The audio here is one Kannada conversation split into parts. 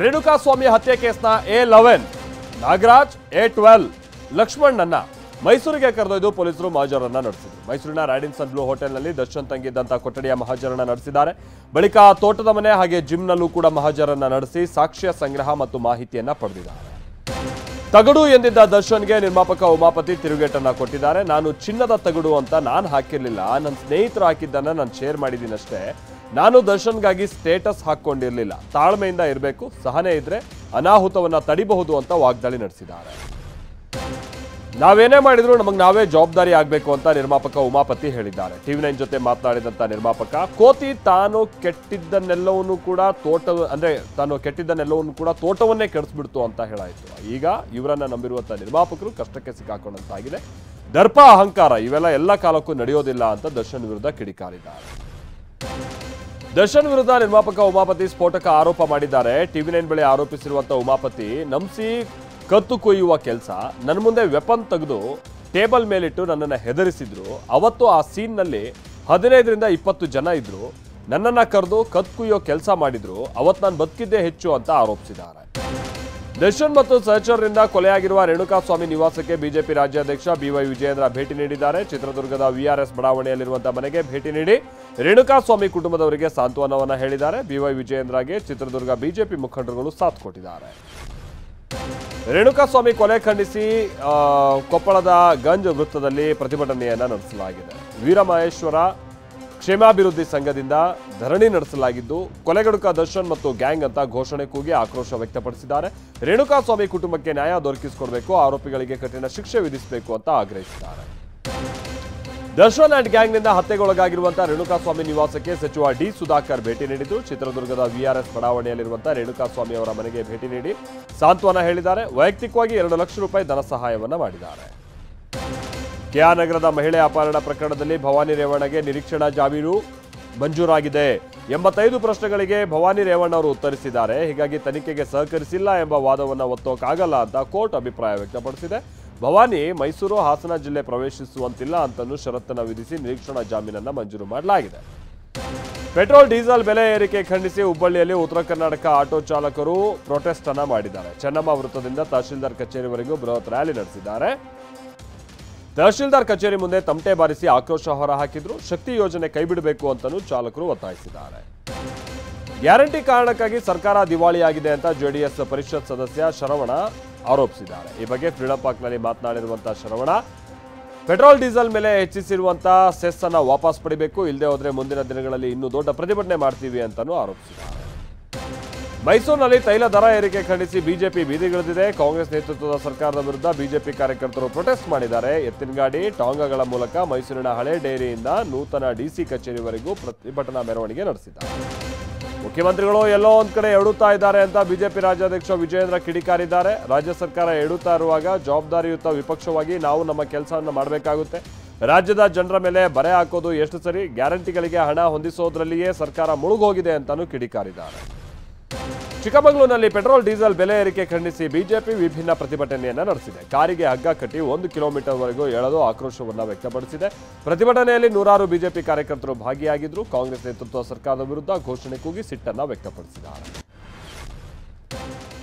ರೇಣುಕಾಸ್ವಾಮಿ ಹತ್ಯೆ ಕೇಸ್ನ A11 ನಾಗರಾಜ್, A12 ಲಕ್ಷ್ಮಣ್ಣನ್ನ ಮೈಸೂರಿಗೆ ಕರೆದೊಯ್ದು ಪೊಲೀಸರು ಮಹಜರನ್ನ ನಡೆಸಿದರು. ಮೈಸೂರಿನ ರಾಡಿನ್ಸನ್ ಬ್ಲೂ ಹೋಟೆಲ್ನಲ್ಲಿ ದರ್ಶನ್ ತಂಗಿದ್ದಂತ ಕೊಠಡಿಯ ಮಹಜರನ್ನ ನಡೆಸಿದ್ದಾರೆ. ಬಳಿಕ ತೋಟದ ಮನೆ ಹಾಗೆ ಜಿಮ್ನಲ್ಲೂ ಕೂಡ ಮಹಜರನ್ನ ನಡೆಸಿ ಸಾಕ್ಷ್ಯ ಸಂಗ್ರಹ ಮತ್ತು ಮಾಹಿತಿಯನ್ನ ಪಡೆದಿದ್ದಾರೆ. ತಗಡು ಎಂದಿದ್ದ ದರ್ಶನ್ಗೆ ನಿರ್ಮಾಪಕ ಉಮಾಪತಿ ತಿರುಗೇಟನ್ನ ಕೊಟ್ಟಿದ್ದಾರೆ. ನಾನು ಚಿನ್ನದ ತಗಡು ಅಂತ ನಾನು ಹಾಕಿರ್ಲಿಲ್ಲ, ನನ್ನ ಸ್ನೇಹಿತರು ಹಾಕಿದ್ದನ್ನ ನಾನು ಶೇರ್ ಮಾಡಿದ್ದೀನಷ್ಟೇ. ನಾನು ದರ್ಶನ್ಗಾಗಿ ಸ್ಟೇಟಸ್ ಹಾಕೊಂಡಿರಲಿಲ್ಲ. ತಾಳ್ಮೆಯಿಂದ ಇರಬೇಕು, ಸಹನೆ ಇದ್ರೆ ಅನಾಹುತವನ್ನ ತಡಿಬಹುದು ಅಂತ ವಾಗ್ದಾಳಿ ನಡೆಸಿದ್ದಾರೆ. ನಾವೇನೇ ಮಾಡಿದ್ರು ನಮಗೆ ನಾವೇ ಜವಾಬ್ದಾರಿ ಆಗಬೇಕು ಅಂತ ನಿರ್ಮಾಪಕ ಉಮಾಪತಿ ಹೇಳಿದ್ದಾರೆ. TV9 ಜೊತೆ ಮಾತನಾಡಿದಂತ ನಿರ್ಮಾಪಕ, ಕೋತಿ ತಾನು ಕೆಟ್ಟಿದ್ದನ್ನೆಲ್ಲವನ್ನೂ ಕೂಡ ತೋಟವನ್ನೇ ಕೆಡಿಸ್ಬಿಡ್ತು ಅಂತ ಹೇಳಾಯಿತು. ಈಗ ಇವರನ್ನ ನಂಬಿರುವಂತ ನಿರ್ಮಾಪಕರು ಕಷ್ಟಕ್ಕೆ ಸಿಕ್ಕಾಕೊಂಡಂತಾಗಿದೆ. ದರ್ಪ ಅಹಂಕಾರ ಇವೆಲ್ಲ ಎಲ್ಲ ಕಾಲಕ್ಕೂ ನಡೆಯೋದಿಲ್ಲ ಅಂತ ದರ್ಶನ್ ವಿರುದ್ಧ ಕಿಡಿಕಾರಿದ್ದಾರೆ. ದರ್ಶನ್ ವಿರುದ್ಧ ನಿರ್ಮಾಪಕ ಉಮಾಪತಿ ಸ್ಫೋಟಕ ಆರೋಪ ಮಾಡಿದ್ದಾರೆ. TV9 ಬಳಿ ಆರೋಪಿಸಿರುವಂತ ಉಮಾಪತಿ, ನಂಬಿಸಿ ಕತ್ತು ಕೊಯ್ಯುವ ಕೆಲಸ, ನನ್ನ ಮುಂದೆ ವೆಪನ್ ತೆಗೆದು ಟೇಬಲ್ ಮೇಲಿಟ್ಟು ನನ್ನನ್ನು ಹೆದರಿಸಿದ್ರು. ಅವತ್ತು ಆ ಸೀನ್ನಲ್ಲಿ 15ರಿಂದ 20 ಜನ ಇದ್ರು. ನನ್ನನ್ನು ಕರೆದು ಕತ್ತು ಕುಯ್ಯೋ ಕೆಲಸ ಮಾಡಿದ್ರು. ಅವತ್ತು ನಾನು ಬದುಕಿದ್ದೇ ಹೆಚ್ಚು ಅಂತ ಆರೋಪಿಸಿದ್ದಾರೆ. ದರ್ಶನ್ ಮತ್ತು ಸಹಚರರಿಂದ ಕೊಲೆಯಾಗಿರುವ ರೇಣುಕಾಸ್ವಾಮಿ ನಿವಾಸಕ್ಕೆ ಬಿಜೆಪಿ ರಾಜ್ಯಾಧ್ಯಕ್ಷ BY ವಿಜಯೇಂದ್ರ ಭೇಟಿ ನೀಡಿದ್ದಾರೆ. ಚಿತ್ರದುರ್ಗದ VRS ಬಡಾವಣೆಯಲ್ಲಿರುವಂತಹ ಮನೆಗೆ ಭೇಟಿ ನೀಡಿ ರೇಣುಕಾಸ್ವಾಮಿ ಕುಟುಂಬದವರಿಗೆ ಸಾಂತ್ವನವನ್ನ ಹೇಳಿದ್ದಾರೆ. BY ವಿಜಯೇಂದ್ರಗೆ ಚಿತ್ರದುರ್ಗ ಬಿಜೆಪಿ ಮುಖಂಡರುಗಳು ಸಾಥ್ ಕೊಟ್ಟಿದ್ದಾರೆ. ರೇಣುಕಾಸ್ವಾಮಿ ಕೊಲೆ ಖಂಡಿಸಿ ಕೊಪ್ಪಳದ ಗಂಜ್ ವೃತ್ತದಲ್ಲಿ ಪ್ರತಿಭಟನೆಯನ್ನ ನಡೆಸಲಾಗಿದೆ. ವೀರಮಹೇಶ್ವರ ಕ್ಷೇಮಾಭಿವೃದ್ಧಿ ಸಂಘದಿಂದ ಧರಣಿ ನಡೆಸಲಾಗಿದ್ದು, ಕೊಲೆಗಡುಕ ದರ್ಶನ್ ಮತ್ತು ಗ್ಯಾಂಗ್ ಅಂತ ಘೋಷಣೆ ಕೂಗಿ ಆಕ್ರೋಶ ವ್ಯಕ್ತಪಡಿಸಿದ್ದಾರೆ. ರೇಣುಕಾಸ್ವಾಮಿ ಕುಟುಂಬಕ್ಕೆ ನ್ಯಾಯ ದೊರಕಿಸಿಕೊಡಬೇಕು, ಆರೋಪಿಗಳಿಗೆ ಕಠಿಣ ಶಿಕ್ಷೆ ವಿಧಿಸಬೇಕು ಅಂತ ಆಗ್ರಹಿಸಿದ್ದಾರೆ. ದರ್ಶನ್ ಅಂಡ್ ಗ್ಯಾಂಗ್ನಿಂದ ಹತ್ಯೆಗೊಳಗಾಗಿರುವಂತಹ ರೇಣುಕಾಸ್ವಾಮಿ ನಿವಾಸಕ್ಕೆ ಸಚಿವ D. ಸುಧಾಕರ್ ಭೇಟಿ ನೀಡಿದ್ದು, ಚಿತ್ರದುರ್ಗದ VRS ಬಡಾವಣೆಯಲ್ಲಿರುವಂತಹ ರೇಣುಕಾಸ್ವಾಮಿ ಅವರ ಮನೆಗೆ ಭೇಟಿ ನೀಡಿ ಸಾಂತ್ವನ ಹೇಳಿದ್ದಾರೆ. ವೈಯಕ್ತಿಕವಾಗಿ 2 ಲಕ್ಷ ರೂಪಾಯಿ ಧನ ಸಹಾಯವನ್ನ ಮಾಡಿದ್ದಾರೆ. KR ನಗರದ ಮಹಿಳೆ ಅಪಹರಣ ಪ್ರಕರಣದಲ್ಲಿ ಭವಾನಿ ರೇವಣ್ಣಗೆ ನಿರೀಕ್ಷಣಾ ಜಾಮೀನು ಮಂಜೂರಾಗಿದೆ. 85 ಪ್ರಶ್ನೆಗಳಿಗೆ ಭವಾನಿ ರೇವಣ್ಣ ಅವರು ಉತ್ತರಿಸಿದ್ದಾರೆ. ಹೀಗಾಗಿ ತನಿಖೆಗೆ ಸಹಕರಿಸಿಲ್ಲ ಎಂಬ ವಾದವನ್ನು ಒತ್ತೋಕ್ಕಾಗಲ್ಲ ಅಂತ ಕೋರ್ಟ್ ಅಭಿಪ್ರಾಯ ವ್ಯಕ್ತಪಡಿಸಿದೆ. ಭವಾನಿ ಮೈಸೂರು ಹಾಸನ ಜಿಲ್ಲೆ ಪ್ರವೇಶಿಸುವಂತಿಲ್ಲ ಅಂತಲೂ ಷರತ್ತನ್ನು ವಿಧಿಸಿ ನಿರೀಕ್ಷಣಾ ಜಾಮೀನನ್ನು ಮಂಜೂರು ಮಾಡಲಾಗಿದೆ. ಪೆಟ್ರೋಲ್ ಡೀಸೆಲ್ ಬೆಲೆ ಏರಿಕೆ ಖಂಡಿಸಿ ಹುಬ್ಬಳ್ಳಿಯಲ್ಲಿ ಉತ್ತರ ಕರ್ನಾಟಕ ಆಟೋ ಚಾಲಕರು ಪ್ರೊಟೆಸ್ಟ್ ಅನ್ನ ಮಾಡಿದ್ದಾರೆ. ಚೆನ್ನಮ್ಮ ವೃತ್ತದಿಂದ ತಹಶೀಲ್ದಾರ್ ಕಚೇರಿವರೆಗೂ ಬೃಹತ್ ರ್ಯಾಲಿ ನಡೆಸಿದ್ದಾರೆ. ತಹಶೀಲ್ದಾರ್ ಕಚೇರಿ ಮುಂದೆ ತಮಟೆ ಬಾರಿಸಿ ಆಕ್ರೋಶ ಹೊರಹಾಕಿದ್ರು. ಶಕ್ತಿ ಯೋಜನೆ ಕೈಬಿಡಬೇಕು ಅಂತಲೂ ಚಾಲಕರು ಒತ್ತಾಯಿಸಿದ್ದಾರೆ. ಗ್ಯಾರಂಟಿ ಕಾರಣಕ್ಕಾಗಿ ಸರ್ಕಾರ ದಿವಾಳಿಯಾಗಿದೆ ಅಂತ JDS ಪರಿಷತ್ ಸದಸ್ಯ ಶರವಣ ಆರೋಪಿಸಿದ್ದಾರೆ. ಈ ಬಗ್ಗೆ ಫ್ರೀಡಂ ಪಾರ್ಕ್ನಲ್ಲಿ ಮಾತನಾಡಿರುವಂತಹ ಶರವಣ, ಪೆಟ್ರೋಲ್ ಡೀಸೆಲ್ ಮೇಲೆ ಹೆಚ್ಚಿಸಿರುವಂತಹ ಸೆಸ್ ಅನ್ನ ವಾಪಸ್ ಪಡಿಬೇಕು, ಇಲ್ಲದೆ ಹೋದ್ರೆ ಮುಂದಿನ ದಿನಗಳಲ್ಲಿ ಇನ್ನೂ ದೊಡ್ಡ ಪ್ರತಿಭಟನೆ ಮಾಡ್ತೀವಿ ಅಂತಾನೂ ಆರೋಪಿಸಿದ್ದಾರೆ. ಮೈಸೂರಿನಲ್ಲಿ ತೈಲ ದರ ಏರಿಕೆ ಖಂಡಿಸಿ ಬಿಜೆಪಿ ಬೀದಿಗಿಳಿದಿದೆ. ಕಾಂಗ್ರೆಸ್ ನೇತೃತ್ವದ ಸರ್ಕಾರದ ವಿರುದ್ಧ ಬಿಜೆಪಿ ಕಾರ್ಯಕರ್ತರು ಪ್ರೊಟೆಸ್ಟ್ ಮಾಡಿದ್ದಾರೆ. ಎತ್ತಿನಗಾಡಿ, ಟಾಂಗಾಗಳ ಮೂಲಕ ಮೈಸೂರಿನ ಹಳೆ ಡೈರಿಯಿಂದ ನೂತನ DC ಕಚೇರಿವರೆಗೂ ಪ್ರತಿಭಟನಾ ಮೆರವಣಿಗೆ ನಡೆಸಿದ್ದಾರೆ. ಮುಖ್ಯಮಂತ್ರಿಗಳು ಎಲ್ಲೋ ಒಂದ್ ಕಡೆ ಎಡುತ್ತಾ ಇದ್ದಾರೆ ಅಂತ ಬಿಜೆಪಿ ರಾಜ್ಯಾಧ್ಯಕ್ಷ ವಿಜಯೇಂದ್ರ ಕಿಡಿಕಾರಿದ್ದಾರೆ. ರಾಜ್ಯ ಸರ್ಕಾರ ಎಡುತ್ತಾ ಇರುವಾಗ ಜವಾಬ್ದಾರಿಯುತ ವಿಪಕ್ಷವಾಗಿ ನಾವು ನಮ್ಮ ಕೆಲಸವನ್ನು ಮಾಡಬೇಕಾಗುತ್ತೆ. ರಾಜ್ಯದ ಜನರ ಮೇಲೆ ಬರೆ ಹಾಕೋದು ಎಷ್ಟು ಸರಿ? ಗ್ಯಾರಂಟಿಗಳಿಗೆ ಹಣ ಹೊಂದಿಸೋದ್ರಲ್ಲಿಯೇ ಸರ್ಕಾರ ಮುಳುಗೋಗಿದೆ ಅಂತಾನೂ ಕಿಡಿಕಾರಿದ್ದಾರೆ. ಚಿಕ್ಕಮಗಳೂರಿನಲ್ಲಿ ಪೆಟ್ರೋಲ್ ಡೀಸೆಲ್ ಬೆಲೆ ಏರಿಕೆ ಖಂಡಿಸಿ ಬಿಜೆಪಿ ವಿಭಿನ್ನ ಪ್ರತಿಭಟನೆಯನ್ನ ನಡೆಸಿದೆ. ಕಾರಿಗೆ ಹಗ್ಗ ಕಟ್ಟಿ 1 ಕಿಲೋಮೀಟರ್ವರೆಗೂ ಎಳೆದು ಆಕ್ರೋಶವನ್ನ ವ್ಯಕ್ತಪಡಿಸಿದೆ. ಪ್ರತಿಭಟನೆಯಲ್ಲಿ ನೂರಾರು ಬಿಜೆಪಿ ಕಾರ್ಯಕರ್ತರು ಭಾಗಿಯಾಗಿದ್ರು. ಕಾಂಗ್ರೆಸ್ ನೇತೃತ್ವ ಸರ್ಕಾರದ ವಿರುದ್ಧ ಘೋಷಣೆ ಕೂಗಿ ಸಿಟ್ಟನ್ನ ವ್ಯಕ್ತಪಡಿಸಿದ್ದಾರೆ.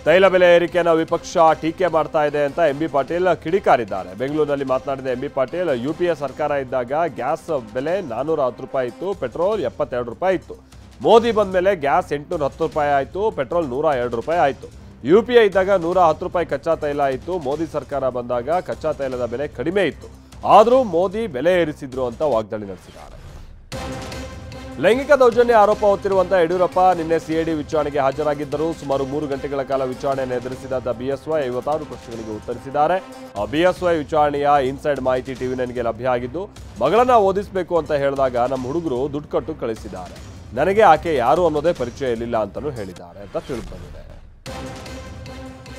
ತೈಲ ಬೆಲೆ ಏರಿಕೆಯನ್ನು ವಿಪಕ್ಷ ಟೀಕೆ ಮಾಡ್ತಾ ಇದೆ ಅಂತ MB ಪಾಟೀಲ್ ಕಿಡಿಕಾರಿದ್ದಾರೆ. ಬೆಂಗಳೂರಿನಲ್ಲಿ ಮಾತನಾಡಿದ MB ಪಾಟೀಲ್, UPA ಸರ್ಕಾರ ಇದ್ದಾಗ ಗ್ಯಾಸ್ ಬೆಲೆ 410 ರೂಪಾಯಿ ಇತ್ತು, ಪೆಟ್ರೋಲ್ 72 ರೂಪಾಯಿ ಇತ್ತು. ಮೋದಿ ಬಂದ ಮೇಲೆ ಗ್ಯಾಸ್ 810 ರೂಪಾಯಿ ಆಯಿತು, ಪೆಟ್ರೋಲ್ 102 ರೂಪಾಯಿ ಆಯಿತು. UPA ಇದ್ದಾಗ 110 ರೂಪಾಯಿ ಕಚ್ಚಾ ತೈಲ ಇತ್ತು. ಮೋದಿ ಸರ್ಕಾರ ಬಂದಾಗ ಕಚ್ಚಾ ತೈಲದ ಬೆಲೆ ಕಡಿಮೆ ಇತ್ತು, ಆದರೂ ಮೋದಿ ಬೆಲೆ ಏರಿಸಿದ್ರು ಅಂತ ವಾಗ್ದಾಳಿ ನಡೆಸಿದ್ದಾರೆ. ಲೈಂಗಿಕ ದೌರ್ಜನ್ಯ ಆರೋಪ ಹೊತ್ತಿರುವಂತಹ ಯಡಿಯೂರಪ್ಪ ನಿನ್ನೆ CID ವಿಚಾರಣೆಗೆ ಹಾಜರಾಗಿದ್ದರು. ಸುಮಾರು 3 ಗಂಟೆಗಳ ಕಾಲ ವಿಚಾರಣೆಯನ್ನು ಎದುರಿಸಿದ BSY 56 ಪ್ರಶ್ನೆಗಳಿಗೆ ಉತ್ತರಿಸಿದ್ದಾರೆ. BSY ವಿಚಾರಣೆಯ ಇನ್ಸೈಡ್ ಮಾಹಿತಿ TV9ಗೆ ಲಭ್ಯ ಆಗಿದ್ದು, ಮಗಳನ್ನ ಓದಿಸಬೇಕು ಅಂತ ಹೇಳಿದಾಗ ನಮ್ಮ ಹುಡುಗರು ದುಡ್ಡು ಕೊಟ್ಟು ಕಳಿಸಿದ್ದಾರೆ. ನನಗೆ ಆಕೆ ಯಾರು ಅನ್ನೋದೇ ಪರಿಚಯ ಇರಲಿಲ್ಲ ಅಂತಲೂ ಹೇಳಿದ್ದಾರೆ ಅಂತ ತಿಳಿದುಬಂದಿದೆ.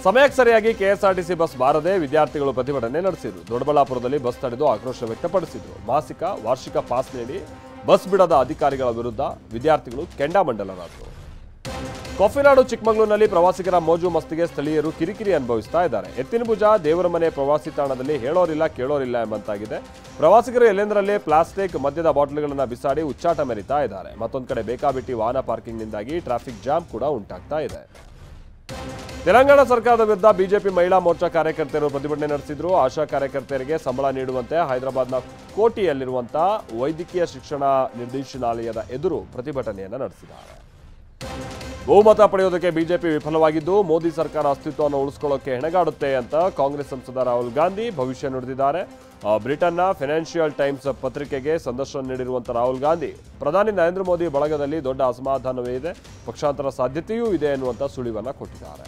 ಸಮಯಕ್ಕೆ ಸರಿಯಾಗಿ KSRTC ಬಸ್ ಬಾರದೆ ವಿದ್ಯಾರ್ಥಿಗಳು ಪ್ರತಿಭಟನೆ ನಡೆಸಿದರು. ದೊಡ್ಡಬಳ್ಳಾಪುರದಲ್ಲಿ ಬಸ್ ತಡೆದು ಆಕ್ರೋಶ ವ್ಯಕ್ತಪಡಿಸಿದರು. ಮಾಸಿಕ ವಾರ್ಷಿಕ ಪಾಸ್ ನೀಡಿ ಬಸ್ ಬಿಡದ ಅಧಿಕಾರಿಗಳ ವಿರುದ್ಧ ವಿದ್ಯಾರ್ಥಿಗಳು ಕೆಂಡಾಮಂಡಲರಾದರು. ಕಾಫಿನಾಡು ಚಿಕ್ಕಮಗಳೂರಿನಲ್ಲಿ ಪ್ರವಾಸಿಗರ ಮೋಜು ಮಸ್ತಿಗೆ ಸ್ಥಳೀಯರು ಕಿರಿಕಿರಿ ಅನುಭವಿಸ್ತಾ ಇದ್ದಾರೆ. ಎತ್ತಿನಭುಜ ದೇವರಮನೆ ಪ್ರವಾಸಿ ತಾಣದಲ್ಲಿ ಹೇಳೋರಿಲ್ಲ ಕೇಳೋರಿಲ್ಲ ಎಂಬಂತಾಗಿದೆ. ಪ್ರವಾಸಿಗರು ಎಲ್ಲೆಂದರಲ್ಲೇ ಪ್ಲಾಸ್ಟಿಕ್ ಮದ್ಯದ ಬಾಟಲ್ಗಳನ್ನು ಬಿಸಾಡಿ ಉಚ್ಚಾಟ ಮೆರಿತಾ ಇದ್ದಾರೆ. ಮತ್ತೊಂದು ಕಡೆ ಬೇಕಾಬಿಟ್ಟಿ ವಾಹನ ಪಾರ್ಕಿಂಗ್ನಿಂದಾಗಿ ಟ್ರಾಫಿಕ್ ಜಾಮ್ ಕೂಡ ಉಂಟಾಗ್ತಾ ಇದೆ. ತೆಲಂಗಾಣ ಸರ್ಕಾರದ ವಿರುದ್ಧ ಬಿಜೆಪಿ ಮಹಿಳಾ ಮೋರ್ಚಾ ಕಾರ್ಯಕರ್ತರು ಪ್ರತಿಭಟನೆ ನಡೆಸಿದ್ರು. ಆಶಾ ಕಾರ್ಯಕರ್ತೆಯರಿಗೆ ಸಂಬಳ ನೀಡುವಂತೆ ಹೈದರಾಬಾದ್ನ ಕೋಟಿಯಲ್ಲಿರುವಂತಹ ವೈದ್ಯಕೀಯ ಶಿಕ್ಷಣ ನಿರ್ದೇಶನಾಲಯದ ಎದುರು ಪ್ರತಿಭಟನೆಯನ್ನು ನಡೆಸಿದ್ದಾರೆ. ಬಹುಮತ ಪಡೆಯೋದಕ್ಕೆ ಬಿಜೆಪಿ ವಿಫಲವಾಗಿದ್ದು ಮೋದಿ ಸರ್ಕಾರ ಅಸ್ತಿತ್ವವನ್ನು ಉಳಿಸಿಕೊಳ್ಳೋಕೆ ಹೆಣಗಾಡುತ್ತೆ ಅಂತ ಕಾಂಗ್ರೆಸ್ ಸಂಸದ ರಾಹುಲ್ ಗಾಂಧಿ ಭವಿಷ್ಯ ನುಡಿದಿದ್ದಾರೆ. ಬ್ರಿಟನ್ನ ಫೈನಾನ್ಷಿಯಲ್ ಟೈಮ್ಸ್ ಪತ್ರಿಕೆಗೆ ಸಂದರ್ಶನ ನೀಡಿರುವಂತಹ ರಾಹುಲ್ ಗಾಂಧಿ ಪ್ರಧಾನಿ ನರೇಂದ್ರ ಮೋದಿ ಬಳಗದಲ್ಲಿ ದೊಡ್ಡ ಅಸಮಾಧಾನವೇ ಇದೆ, ಪಕ್ಷಾಂತರ ಸಾಧ್ಯತೆಯೂ ಇದೆ ಎನ್ನುವಂಥ ಸುಳಿವನ್ನ ಕೊಟ್ಟಿದ್ದಾರೆ.